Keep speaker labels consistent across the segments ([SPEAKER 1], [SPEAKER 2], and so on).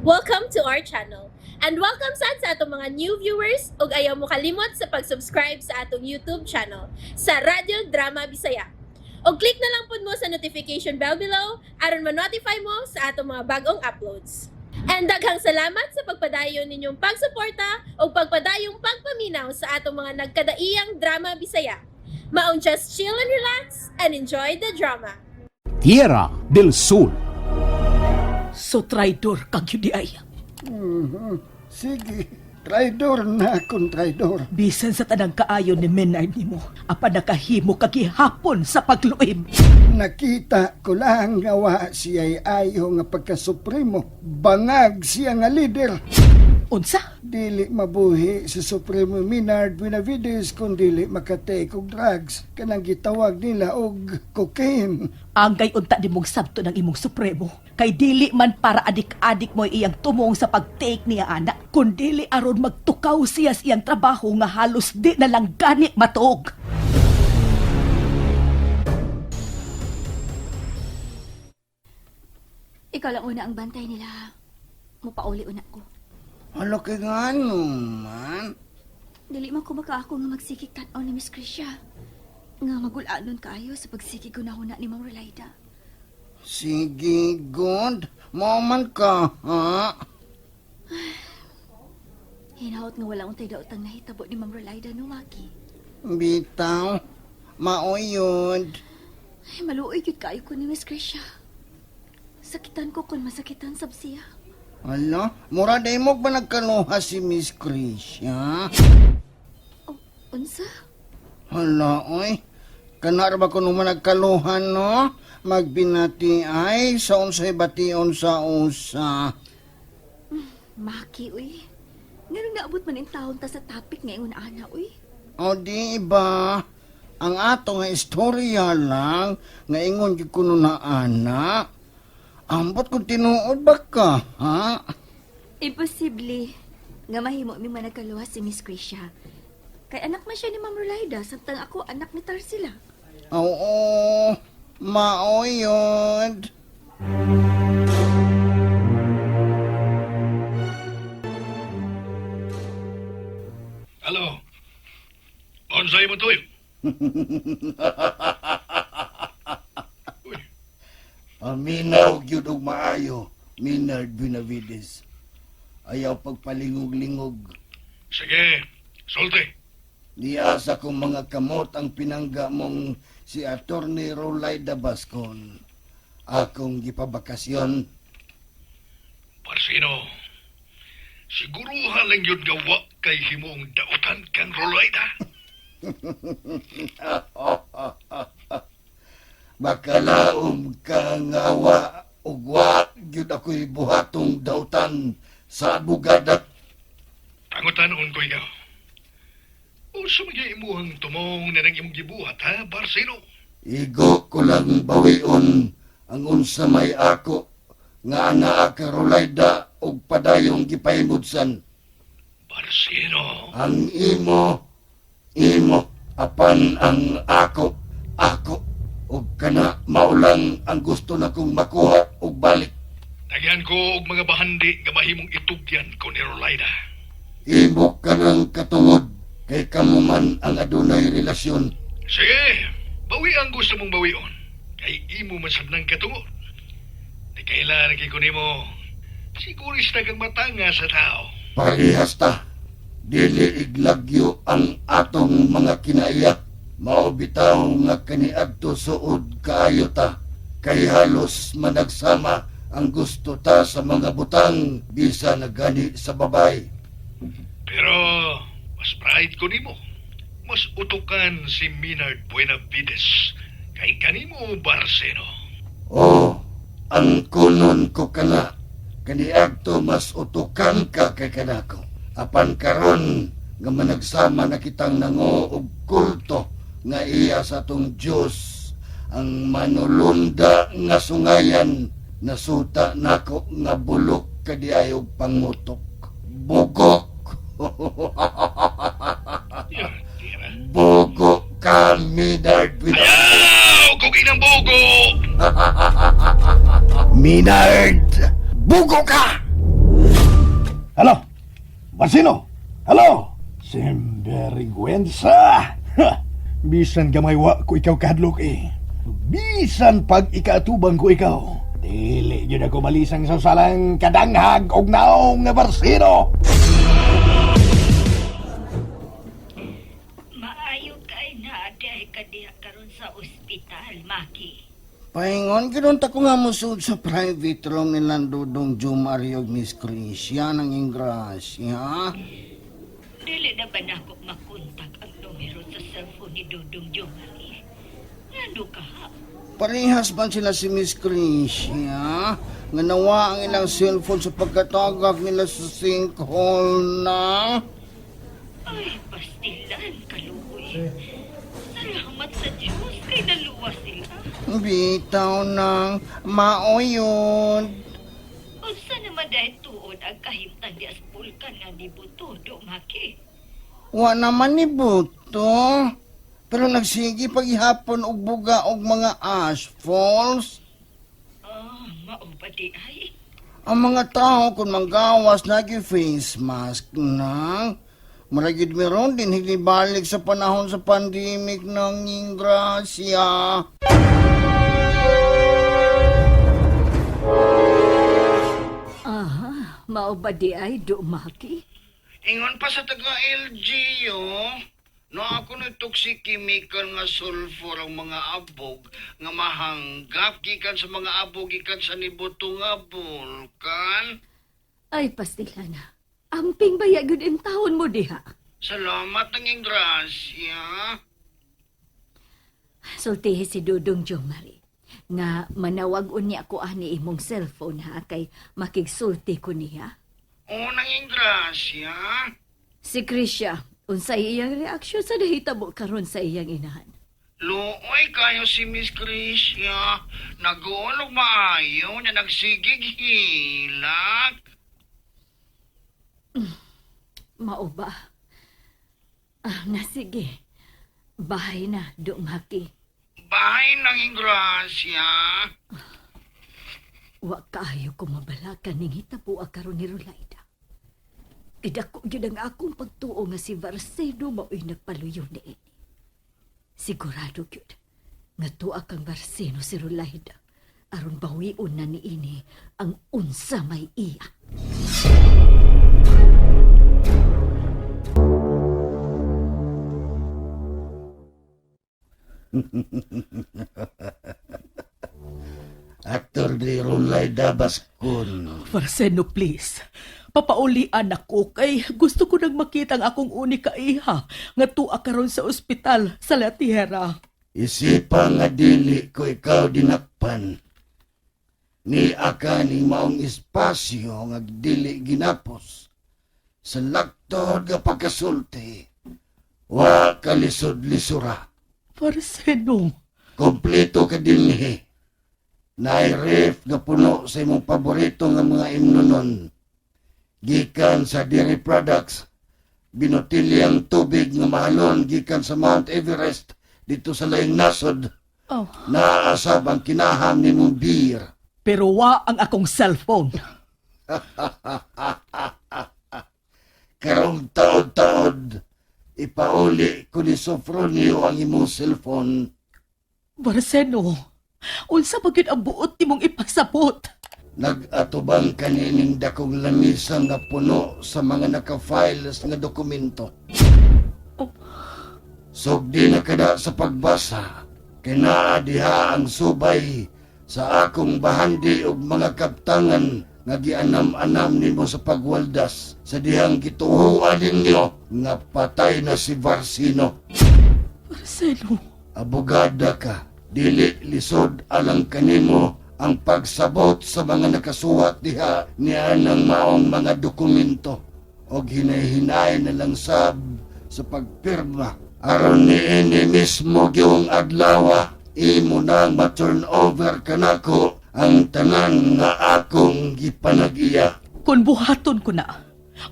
[SPEAKER 1] Welcome to our channel. And welcome sa atong mga new viewers ug ayaw mo kalimot sa pag-subscribe sa atong YouTube channel sa Radio Drama Bisaya. O click na lang pud mo sa notification bell below aron ma-notify mo sa atong mga bagong uploads. And daghang salamat sa pagpadayon ninyong pagsuporta o pagpadayong pagpaminaw sa atong mga nagkadaiyang Drama Bisaya. Maong just chill and relax and enjoy the drama.
[SPEAKER 2] Tierra del Sur.
[SPEAKER 3] So traidor kag yun di ay.
[SPEAKER 4] Sige, traidor na akong traidor.
[SPEAKER 3] Bisan sa tanang kaayon ni Menard nimo, apan nakahimo kag gihapon sa pagluib.
[SPEAKER 4] Nakita ko lang nga wa siya'y ayo nga pagkasupremo. Bangag siya nga leader.
[SPEAKER 3] Unsa?
[SPEAKER 4] Dili mabuhi sa Supremo Menard Benavides kung dili makatake og drugs. Kanang gitawag nila og cocaine.
[SPEAKER 3] Angay unta di mong sabto ng imong supremo. Kay dili man para adik-adik mo iyang tumong sa pag-take niya anak, kun dili aron magtukaw siya sa iyang trabaho nga halos di na lang gani matuog.
[SPEAKER 5] Ikaw lang una ang bantay nila. Mupauli una ko.
[SPEAKER 4] Ano kay nga man?
[SPEAKER 5] Dili man ko makaako nga magsikik tan-aw ni Miss Krisha. Nga magulanon kaayo sa pagsikik ko na ni Mang Rolayda.
[SPEAKER 4] Sige, God. Mauman ka, ha?
[SPEAKER 5] Hinahot nga wala untay daotang nahitabo ni Mang Rolayda no, Maki.
[SPEAKER 4] Bitaw, mauyod.
[SPEAKER 5] Ay, maluoy yun kaayo ko ni Miss Krisha. Sakitan ko kung masakitan sab siya.
[SPEAKER 4] Ala, muraday mo ba nagkaluha si Miss Krisha?
[SPEAKER 5] Oh, unsa?
[SPEAKER 4] Hala, oy. Kanar ba ko naman nagkaluhan, no? Magbinati ay sa unsay bation sa usa.
[SPEAKER 5] Maki, uy. Ganun naabot man yung taon ta sa topic ngayon ana, uy.
[SPEAKER 4] O di ba? Ang ato nga istorya lang, nga ingon yung kuno na ana. Ambot kung tinuod ba ka, ha?
[SPEAKER 5] Imposible. Nga mahimo mi man nagkaluha si Miss Krisha. Kay anak man siya ni Ma'am Rolayda, samtang ako anak ni Tarsila.
[SPEAKER 4] Oo, maoyod.
[SPEAKER 6] Halo. Onsay mo tuyo?
[SPEAKER 4] Aminaw gyud og maayo, Menard Benavides. Ayaw pagpalingog-lingog.
[SPEAKER 6] Sige, sulti.
[SPEAKER 4] Niasa kong mga kamot ang pinangga mong si Attorney Rolayda Bascon. Akong gipabakasyon.
[SPEAKER 6] Parsino, siguro halang yun gawa kay himong dautan kang Rolayda.
[SPEAKER 4] Bakalaom ka nga ugwa gyud ako'y buhatong dautan sa abogada.
[SPEAKER 6] Pangutan-on ko ikaw. O sumagay imuhang tumong na nang imong gibuhat, ha, Parsino?
[SPEAKER 4] Igo ko lang bawion ang unsa may ako nga anaa ka Rolayda og padayong gipahimudsan.
[SPEAKER 6] Parsino,
[SPEAKER 4] Ang imo, apan ang ako, og kana maulang ang gusto na kong makuha og balik.
[SPEAKER 6] tagyan ko og mga bahandi nga mahimong itugyan ko ni Rolayda.
[SPEAKER 4] Imo ka ng katungod, kay kamo man ang adunay relasyon.
[SPEAKER 6] Sige, bawi ang gusto mong bawion. Kay imo man sabnang katungod. Di kailangan kay kunimo. Sigurista kang matanga sa tao.
[SPEAKER 4] Parehas ta, dili iglagyo ang atong mga kinaiya. Mao bitaw nga kaniadto suod kaayo ta, kay halos managsama ang gusto ta sa mga butang bisa nagani sa babay.
[SPEAKER 6] Pero, mas pride ko nimo. Mas utukan si Menard Benavides kay kanimo, Barseno.
[SPEAKER 4] Oh, ang kunon ko kana, kaniadto mas utukan ka kay kanako. Apan karon nga managsama na kitang nango og kulto nga iya sa tong Dios, ang manulunda nga sungayan, nasuta nako nga bulok kadiayog pangutok. Bugok.
[SPEAKER 6] Yan, tira.
[SPEAKER 4] Bugo ka, Menard Benavides.
[SPEAKER 6] Ayaw! Kugi ng bugo!
[SPEAKER 4] Menard, bugo ka!
[SPEAKER 7] Marsino! Hello! Sinvergüenza! Ha! Bisan gamay wa ko ikaw kadlok eh. Bisan pag ikaatubang ko ikaw. Dili yun ako malisang sa salang kadanghag og naong nga Marsino!
[SPEAKER 8] Maayo kay na aday ka diha karon sa ospital, Maki.
[SPEAKER 4] Paingon, kinunta ko nga musud sa private room ni Landudong Jumari og Miss Crisia ng Ingrasya.
[SPEAKER 8] Dili na ba nako makontak ang numero sa cellphone ni Dudong Jomari? Ano ka ha?
[SPEAKER 4] Parehas man sila si Miss Crisia. Nga nawa ang ilang cellphone sa pagkatagak nila sa sinkhole na.
[SPEAKER 8] Ay, pastilan, kaluoy. Salamat sa Diyos kay naluwas sila.
[SPEAKER 4] Bitaw ng maoyod.
[SPEAKER 8] Unsa naman dahil tuod ang kahimtang di aspulkan nga ni Buto, do Maki?
[SPEAKER 4] Wa naman ni Buto. Pero nagsigi paghihapon og buga og mga ashfalls.
[SPEAKER 8] Mao ba di ay?
[SPEAKER 4] Ang mga tao kung manggawas nag-face mask na. Maragid meron din balik sa panahon sa pandemic ng Ingrasya.
[SPEAKER 5] Mao ba di ay, do Maki?
[SPEAKER 4] Ingon pa sa taga-LGU, no ako na toxic chemical nga sulfur ang mga abog nga mahanggap gikan sa mga abog gikan sa nibuto nga bulkan.
[SPEAKER 5] Ay, pastilan. Amping bayagod ang taon mo diha.
[SPEAKER 4] Salamat ng Ingrasya.
[SPEAKER 5] Sultihi si Dudong Jomari nga manawag unya ko ani imong cellphone ha kay makigsulti ko niya.
[SPEAKER 4] Unang Ingrasya.
[SPEAKER 5] Si Krisha, unsay iyang reaksyon sa nahitabo karon sa iyang inahan?
[SPEAKER 4] Luoy kayo si Miss Crisia. Nag-uulog maayo na nagsigig hilak.
[SPEAKER 5] Mao ba? Na sige. Bahay na, do Maki.
[SPEAKER 4] Bahay ng Ingrasya.
[SPEAKER 5] Wa kaayo ko mabalakan ning hitabo karon ni Rolaida. Idako gyud ang akong pagtuo nga si Varsedo mao'y nagpaluyo ni ini. Sigurado gyud nga tuwa kang Varseno si Rolaida aron bawiun na ni ini ang unsa may iya.
[SPEAKER 4] Aktor di Rolaida Baskun.
[SPEAKER 3] Varseno, please. Papaulian ako kay gusto ko nang makita ang akong unika iha nga tuwa karon sa ospital sa La Tierra.
[SPEAKER 4] Isipa nga dili ko ikaw dinakpan. Ni aka ni maong espasyo nga dili ginapos. Sa laktod nga pagkasulti. Wa kalisod-lisura.
[SPEAKER 3] Varseno,
[SPEAKER 4] Kompleto ka dinhi. Nairef nga puno sa imong paborito nga mga imnonon. Gikan sa dairy products, binutilyang tubig nga mahalon gikan sa Mount Everest dito sa laing nasod.
[SPEAKER 3] oh,
[SPEAKER 4] Naasab ang kinaham ni mong beer.
[SPEAKER 3] pero wa ang akong cellphone.
[SPEAKER 4] Karong taod-taod, ipauli ko ni Sofronio ang imong cellphone.
[SPEAKER 3] Varseno, unsa ba gyud ang buot nimong ipasabot?
[SPEAKER 4] Nag-atubang kanining dakong lamisa nga puno sa mga naka-files nga dokumento. Sugdi na kada sa pagbasa, kinaadiha ang subay sa akong bahandi ug mga kaptangan nga gianam-anam nimo sa pagwaldas sa dihang gituhuan ninyo nga patay na si Varsino.
[SPEAKER 3] Varseno,
[SPEAKER 4] Abogada ka, dili lisod alang kanimo ang pagsabot sa mga nakasuwat diha niya ng maong mga dokumento o hinay-hinay na lang sab sa pagpirma aron niini mismo gyung adlawa imo nang ma-turn over kanako ang tanan nga akong gipanag-iya.
[SPEAKER 3] kung buhaton ko na,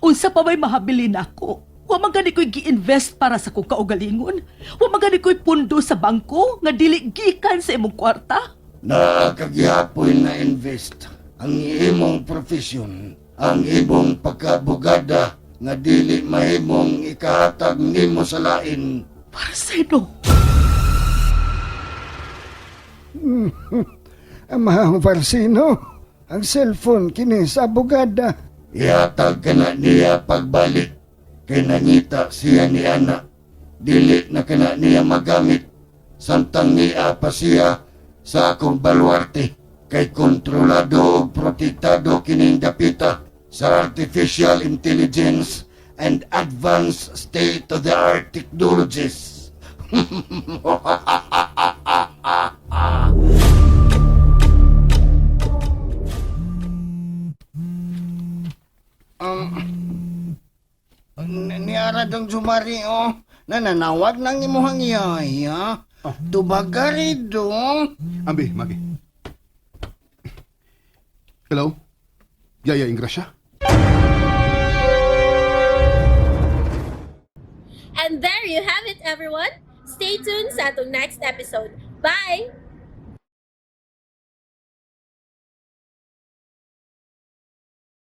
[SPEAKER 3] unsa pa may mahabilin ako? Wa man gani ko'y gi-invest para sa kong kaugalingon? Wa man gani ko'y pundo sa bangko nga dili gikan sa imong kwarta?
[SPEAKER 4] Nakagihapon na invest ang imong profesyon, ang imong pagkabugada nga dili mahimong ikahatag nimo sa lain.
[SPEAKER 3] Marcelo,
[SPEAKER 9] Amahang Varsino, ang cellphone kini sa abogada.
[SPEAKER 4] Ihatag ka na niya pagbalik. Kay nangita siya ni Ana. Dili na kana niya magamit. Samtang niya pa siya sa akong baluarte. Kay kontrolado o protektado kining dapita sa artificial intelligence and advanced state-of-the-art technologies.
[SPEAKER 9] Niara dong Jumari, nananawag ng imuhang yaya. Tubagari dong.
[SPEAKER 7] Ambi, Magi. Hello? Yaya Ingrasya?
[SPEAKER 1] And there you have it, everyone. Stay tuned sa atong next episode. Bye!